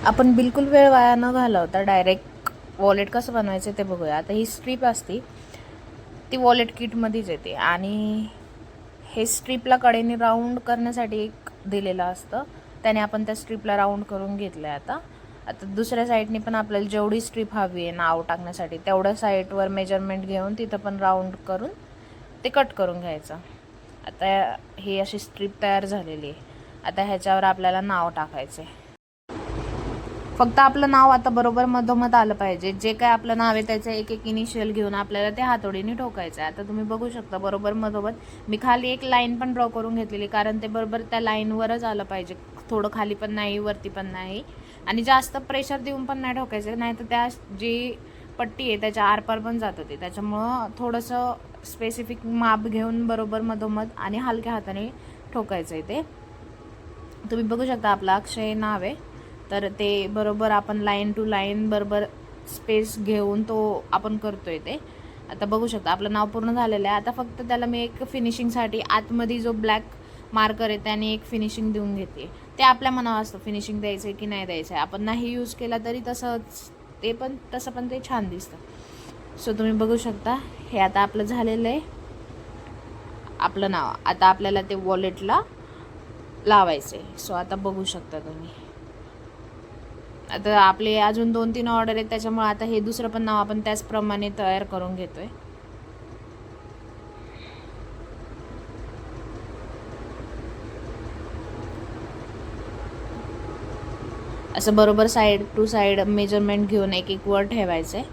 आपण बिलकुल वेळ वाया न घालवता डायरेक्ट वॉलेट कसं बनवायचं ते बघूया. आता ही स्ट्रीप असती ती वॉलेट किटमध्येच येते आणि हे स्ट्रीपला कडेने राऊंड करण्यासाठी एक दिलेलं असतं, त्याने आपण त्या स्ट्रीपला राऊंड करून घेतलं आहे. आता दुसऱ्या साईडने पण आपल्याला जेवढी स्ट्रीप हवी आहे नाव टाकण्यासाठी तेवढ्या साईडवर मेजरमेंट घेऊन तिथं पण राऊंड करून ते कट करून घ्यायचं. आता ही अशी स्ट्रीप तयार झालेली आहे. आता ह्याच्यावर आपल्याला नाव टाकायचं आहे. फक्त आपलं नाव आता बरोबर मधोमध आलं पाहिजे. जे काय आपलं नाव आहे त्याचं एक एक इनिशियल घेऊन आपल्याला ते हातोडीने ठोकायचं आहे. आता तुम्ही बघू शकता बरोबर मधोमध मी खाली एक लाईन पण ड्रॉ करून घेतलेली, कारण ते बरोबर त्या लाईनवरच आलं पाहिजे. थोडं खाली पण नाही, वरती पण नाही, आणि जास्त प्रेशर देऊन पण नाही ठोकायचं, नाही तर त्या जी पट्टी आहे त्याच्या आरपार पण जातं ते. त्याच्यामुळं थोडंसं स्पेसिफिक माप घेऊन बरोबर मधोमध आणि हलक्या हाताने ठोकायचं आहे ते. तुम्ही बघू शकता आपलं अक्षय नाव आहे, तर ते बरोबर आपण लाईन टू लाईन बरोबर स्पेस घेऊन तो आपण करतोय ते. आता बघू शकता आपलं नाव पूर्ण झालेलं आहे. आता फक्त त्याला मी एक फिनिशिंगसाठी आतमध्ये जो ब्लॅक मार्कर आहे त्याने एक फिनिशिंग देऊन घेते. ते आपल्या मनावर असतं फिनिशिंग द्यायचं आहे की नाही द्यायचं आहे. आपण नाही यूज केला तरी तसं पण ते छान दिसतं. सो तुम्ही बघू शकता हे आता आपलं झालेलं आहे आपलं नाव. आता आपल्याला ते वॉलेटला लावायचं आहे. सो आता बघू शकता तुम्ही. आता आपले अजून 2-3 ऑर्डर आहेत, त्याच्यामुळे आता हे दुसरं पण नाव आपण त्याचप्रमाणे तयार करून घेतोय. असं बरोबर साईड टू साईड मेजरमेंट घेऊन एक एक वर ठेवायचं आहे.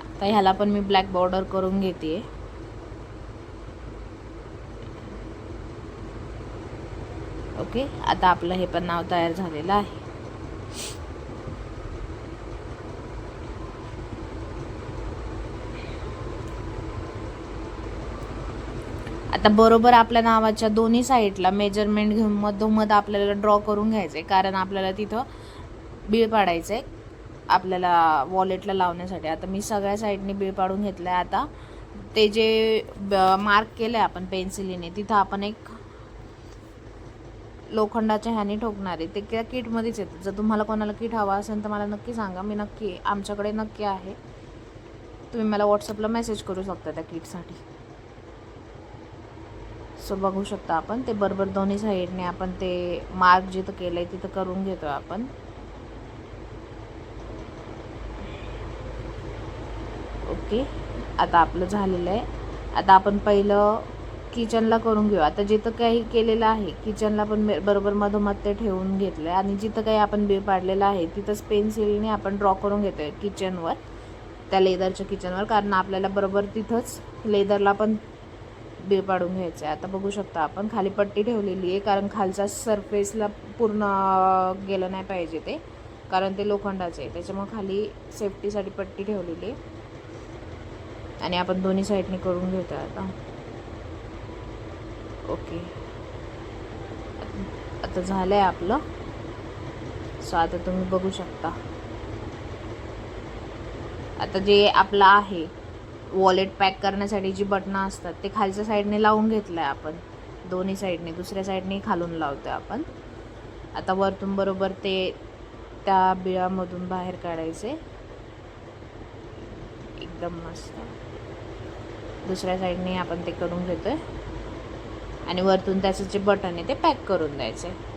आता ह्याला पण मी ब्लॅक बॉर्डर करून घेते. ओके, आता आपलं हे पण नाव तयार झालेलं आहे. आता बरोबर आपल्या नावाच्या दोन्ही साईडला मेजरमेंट घेऊन मधोमध आपल्याला ड्रॉ करून घ्यायचं आहे, कारण आपल्याला तिथं बीळ पाडायचं आहे आपल्याला वॉलेटला लावण्यासाठी. आता मी सगळ्या साईडनी बीळ पाडून घेतलं आहे. आता ते जे मार्क केलं आहे आपण पेन्सिलीने तिथं आपण एक लोखंडाच्या ह्याने ठोकणार आहे. ते त्या किटमध्येच येतं. जर तुम्हाला कोणाला किट हवा असेल तर मला नक्की सांगा, मी नक्की आमच्याकडे नक्की आहे. तुम्ही मला व्हॉट्सअपला मेसेज करू शकता त्या किटसाठी. सो बघू शकता आपण ते बरोबर दोन्ही साईडने आपण ते मार्क जिथं केलं आहे तिथं करून घेतो आपण. ओके, आता आपलं झालेलं आहे. आता आपण पहिलं किचनला करून घेऊ. आता जिथं काही केलेलं आहे किचनला पण बरोबर मधोमध ते ठेवून घेतलं आहे, आणि जिथं काही आपण बीळ पाडलेलं आहे तिथंच पेन्सिलने आपण ड्रॉ करून घेतो आहे किचनवर, त्या लेदरच्या किचनवर, कारण आपल्याला बरोबर तिथंच लेदरला पण बीळ पाडून घ्यायचं आहे. आता बघू शकता आपण खाली पट्टी ठेवलेली आहे, कारण खालच्या सरफेसला पूर्ण गेलं नाही पाहिजे ते, कारण ते लोखंडाचे आहे. त्याच्यामुळे खाली सेफ्टीसाठी पट्टी ठेवलेली आहे, आणि आपण दोन्ही साईडने करून घेतो आता. ओके, आता झालं आहे आपलं. सो आता तुम्ही बघू शकता आता जे आपलं आहे वॉलेट पॅक करण्यासाठी जी बटणं असतात ते खालच्या साईडने लावून घेतलं आहे आपण, दोन्ही साईडने. दुसऱ्या साईडने खालून लावतो आहे आपण. आता वरतून बरोबर ते त्या बिळामधून बाहेर काढायचे एकदम मस्त. दुसऱ्या साईडने आपण ते करून घेतो आहे, आणि वरतून त्याचं जे बटन आहे ते पॅक करून द्यायचं आहे.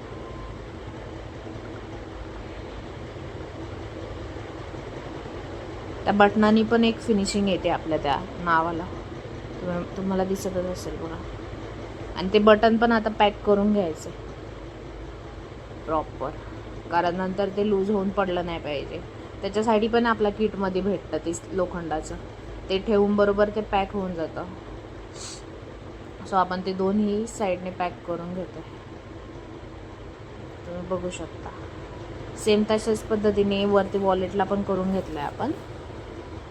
त्या बटनानी पण एक फिनिशिंग येते आपल्या त्या नावाला, तुम्हाला दिसतच असेल बघा. आणि ते बटन पण आता पॅक करून घ्यायचं प्रॉपर, कारण नंतर ते लूज होऊन पडलं नाही पाहिजे. त्याच्यासाठी पण आपल्या किटमध्ये भेटतं ते लोखंडाचं, ते ठेवून बरोबर ते पॅक होऊन जातं. सो आपण ते दोन्ही साईडने पॅक करून घेतो. तुम्ही बघू शकता सेम तशाच पद्धतीने वरती वॉलेटला पण करून घेतलं आहे आपण.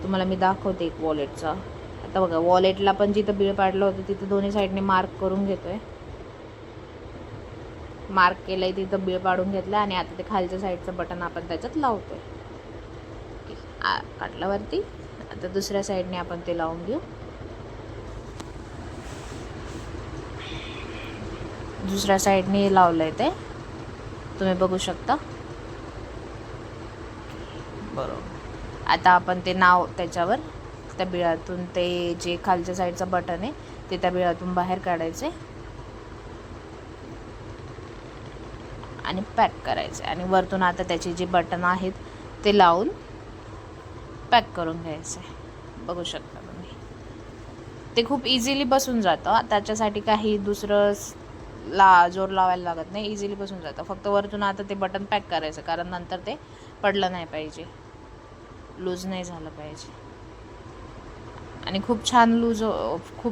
तुम्हाला मी दाखवते एक वॉलेटचा. आता बघा वॉलेटला पण जिथं बीळ पाडलं होतं तिथं दोन्ही साईडने मार्क करून घेतो आहे. मार्क केलं आहे तिथं बीळ पाडून घेतलं, आणि आता ते खालच्या साईडचं बटन आपण त्याच्यात लावतो आहे. काढलं वरती. आता दुसऱ्या साईडने आपण ते लावून घेऊ. दुसऱ्या साईडने लावलं आहे ते, तुम्ही बघू शकता. बरोबर. आता आपण ते नाव त्याच्यावर त्या बिळातून ते जे खालच्या साईडचं बटन आहे ते त्या बिळातून बाहेर काढायचे आणि पॅक करायचे. आणि वरतून आता त्याचे जे बटन आहेत ते लावून पॅक करून घ्यायचे. बघू शकता तुम्ही, ते खूप इझिली बसून जातं. त्याच्यासाठी काही दुसरं जोर लावायला लागत नाही, इझिली बसून जातं. फक्त वरतून आता ते बटन पॅक करायचं, कारण नंतर ते पडलं नाही पाहिजे, लूज नाही झालं पाहिजे. आणि खूप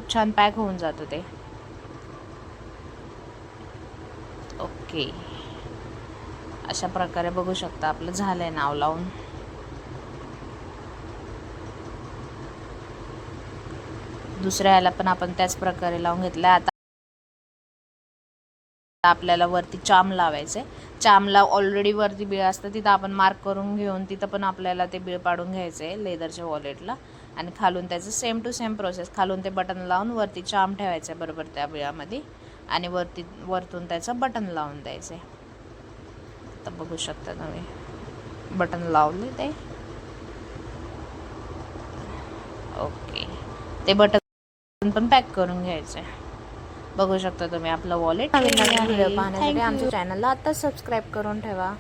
छान पॅक होऊन जातं ते. ओके, अशा प्रकारे बघू शकता आपलं झालंय नाव लावून. दुसऱ्या याला पण आपण त्याच प्रकारे लावून घेतलं. आता आपल्याला वरती चाम लावायचे. चामला ऑलरेडी वरती बिळ असतं, तिथं आपण मार्क करून घेऊन तिथं पण आपल्याला ते बिळ पाडून घ्यायचं आहे लेदरच्या वॉलेटला. आणि खालून त्याचं सेम टू सेम प्रोसेस, खालून ते बटन लावून वरती चाम ठेवायचं बरोबर त्या बिळामध्ये, आणि वरतून त्याचं बटन लावून द्यायचं आहे. तर बघू शकता तुम्ही, बटन लावले ते. ओके, ते बटन पण पॅक करून घ्यायचं आहे. बघू शकता तुम्ही आपलं वॉलेट. नवीन व्हिडिओ पाहण्यासाठी आमच्या चॅनलला आत्ताच सबस्क्राईब करून ठेवा.